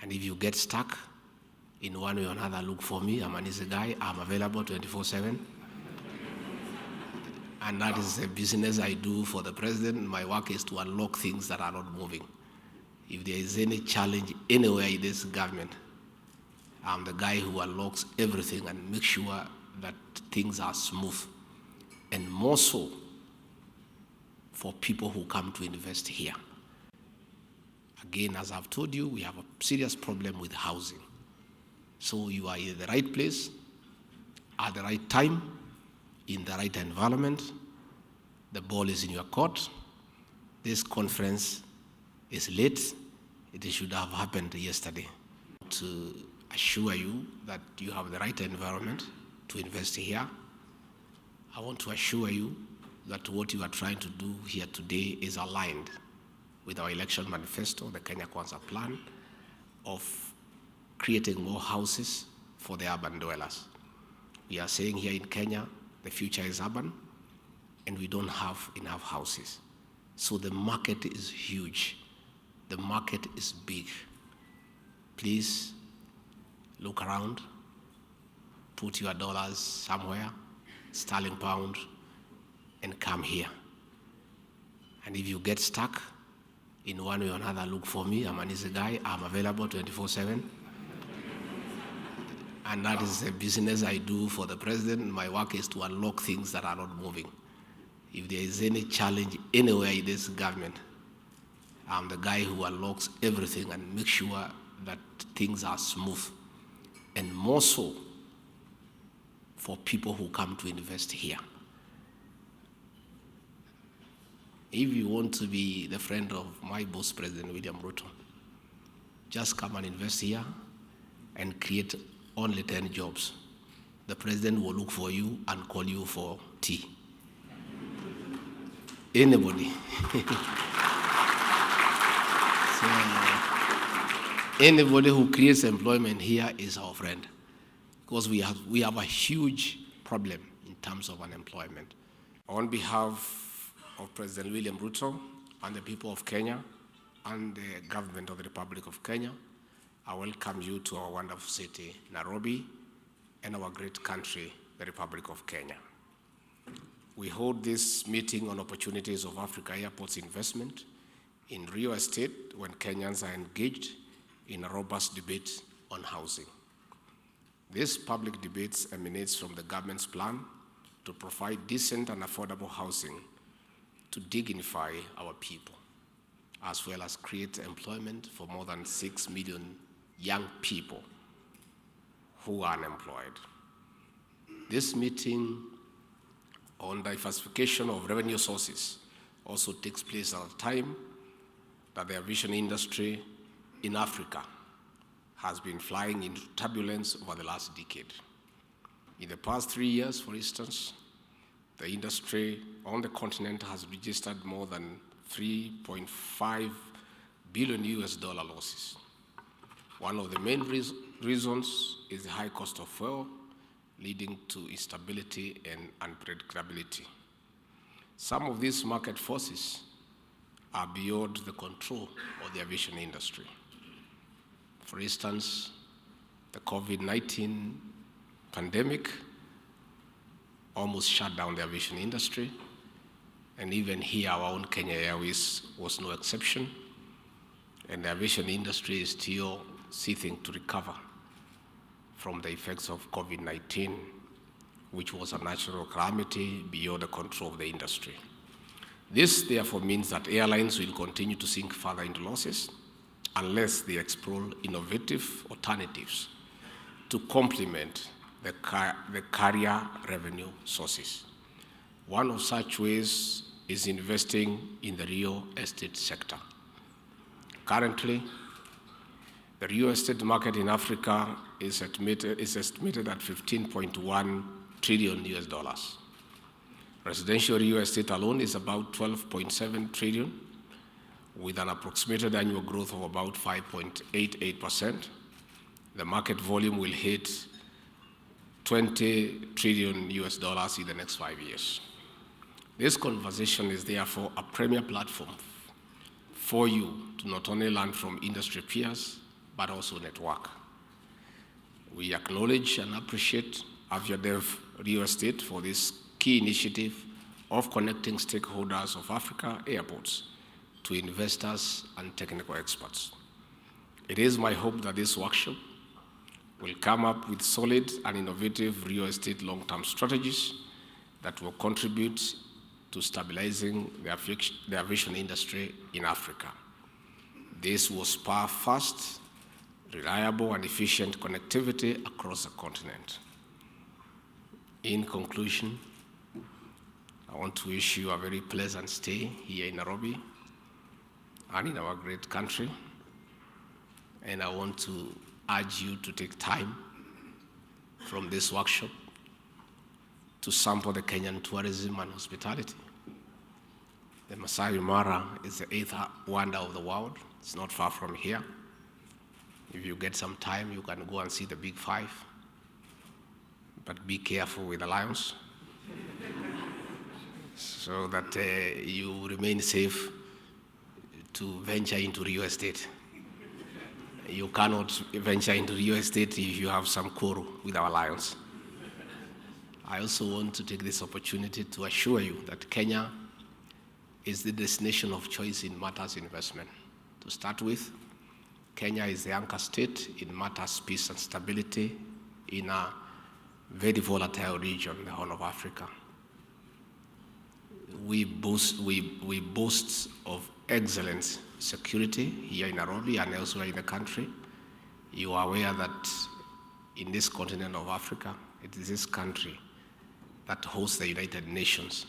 And if you get stuck in one way or another, look for me. I'm an easy guy. I'm available 24/7. And that is a business I do for the president. My work is to unlock things that are not moving. If there is any challenge anywhere in this government, I'm the guy who unlocks everything and makes sure that things are smooth. And more so for people who come to invest here. Again, as I've told you, we have a serious problem with housing. So you are in the right place, at the right time, in the right environment. The ball is in your court. This conference is late. It should have happened yesterday. To assure you that you have the right environment to invest here. I want to assure you that what you are trying to do here today is aligned with our election manifesto, the Kenya Kwanza plan of creating more houses for the urban dwellers. We are saying here in Kenya, the future is urban, and we don't have enough houses. So the market is huge. The market is big. Please look around, put your dollars somewhere, sterling pound, and come here. And if you get stuck in one way or another, look for me. I'm an easy guy. I'm available 24/7. And that is a business I do for the president. My work is to unlock things that are not moving. If there is any challenge anywhere in this government, I'm the guy who unlocks everything and makes sure that things are smooth. And more so for people who come to invest here. If you want to be the friend of my boss, President William Ruto, just come and invest here and create only 10 jobs. The president will look for you and call you for tea. Anybody. So, anybody who creates employment here is our friend, because we have a huge problem in terms of unemployment. On behalf of President William Ruto and the people of Kenya and the government of the Republic of Kenya, I welcome you to our wonderful city, Nairobi, and our great country, the Republic of Kenya. We hold this meeting on opportunities of Africa Airports investment in real estate when Kenyans are engaged in a robust debate on housing. This public debate emanates from the government's plan to provide decent and affordable housing to dignify our people, as well as create employment for more than 6 million young people who are unemployed. This meeting on diversification of revenue sources also takes place at a time that the aviation industry in Africa has been flying into turbulence over the last decade. In the past 3 years, for instance, the industry on the continent has registered more than $3.5 billion losses. One of the main reasons is the high cost of fuel, leading to instability and unpredictability. Some of these market forces are beyond the control of the aviation industry. For instance, the COVID-19 pandemic almost shut down the aviation industry, and even here our own Kenya Airways was no exception, and the aviation industry is still seeking to recover from the effects of COVID-19, which was a natural calamity beyond the control of the industry. This therefore means that airlines will continue to sink further into losses unless they explore innovative alternatives to complement the carrier revenue sources. One of such ways is investing in the real estate sector. Currently, the real estate market in Africa is estimated at $15.1 trillion. Residential real estate alone is about 12.7 trillion, with an approximated annual growth of about 5.88%. The market volume will hit $20 trillion in the next 5 years. This conversation is therefore a premier platform for you to not only learn from industry peers, but also network. We acknowledge and appreciate Aviadev Real Estate for this key initiative of connecting stakeholders of Africa airports to investors and technical experts. It is my hope that this workshop will come up with solid and innovative real estate long-term strategies that will contribute to stabilizing the aviation industry in Africa. This will spur fast, reliable, and efficient connectivity across the continent. In conclusion, I want to wish you a very pleasant stay here in Nairobi and in our great country. And I want to urge you to take time from this workshop to sample the Kenyan tourism and hospitality. The Masai Mara is the 8th wonder of the world. It's not far from here. If you get some time, you can go and see the Big Five. But be careful with the lions so that you remain safe to venture into real estate. You cannot venture into real estate if you have some quarrel with our lions. I also want to take this opportunity to assure you that Kenya is the destination of choice in matters investment. To start with, Kenya is the anchor state in matters peace and stability in a very volatile region, the Horn of Africa. We boast of excellent security here in Nairobi and elsewhere in the country. You are aware that in this continent of Africa, it is this country that hosts the United Nations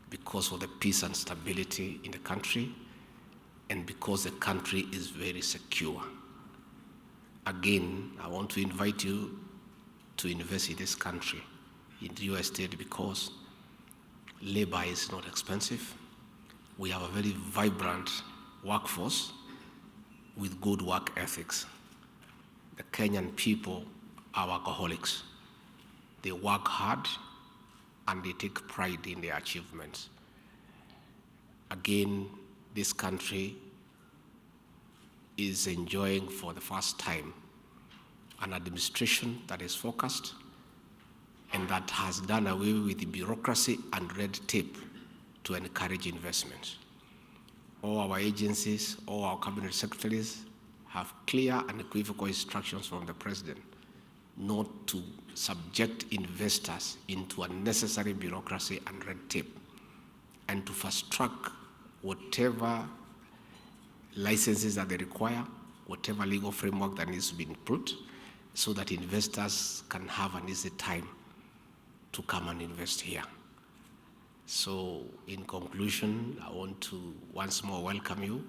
because of the peace and stability in the country and because the country is very secure. Again, I want to invite you to invest in this country, in real estate, because labor is not expensive. We have a very vibrant workforce with good work ethics. The Kenyan people are workaholics. They work hard and they take pride in their achievements. Again, this country is enjoying for the first time an administration that is focused and that has done away with the bureaucracy and red tape to encourage investment. All our agencies, all our cabinet secretaries have clear and equivocal instructions from the president not to subject investors into unnecessary bureaucracy and red tape, and to fast track whatever licenses that they require, whatever legal framework that needs to be put, so that investors can have an easy time to come and invest here. So in conclusion, I want to once more welcome you